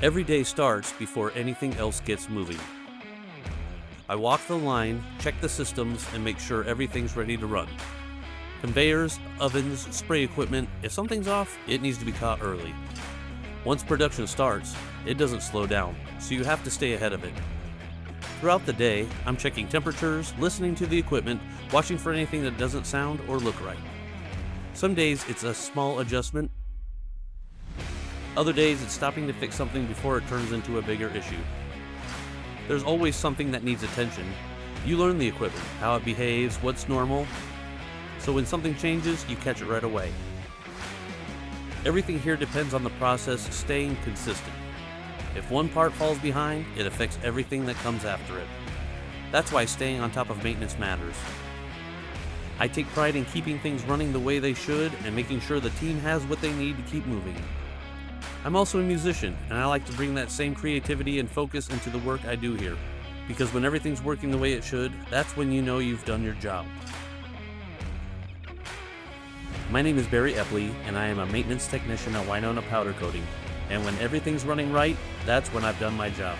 Every day starts before anything else gets moving. I walk the line, check the systems, and make sure everything's ready to run. Conveyors, ovens, spray equipment, if something's off, it needs to be caught early. Once production starts, it doesn't slow down, so you have to stay ahead of it. Throughout the day, I'm checking temperatures, listening to the equipment, watching for anything that doesn't sound or look right. Some days it's a small adjustment. Other days it's stopping to fix something before it turns into a bigger issue. There's always something that needs attention. You learn the equipment, how it behaves, what's normal, so when something changes, you catch it right away. Everything here depends on the process staying consistent. If one part falls behind, it affects everything that comes after it. That's why staying on top of maintenance matters. I take pride in keeping things running the way they should and making sure the team has what they need to keep moving. I'm also a musician, and I like to bring that same creativity and focus into the work I do here, because when everything's working the way it should, that's when you know you've done your job. My name is Barry Eppley, and I am a maintenance technician at Winona Powder Coating, and when everything's running right, that's when I've done my job.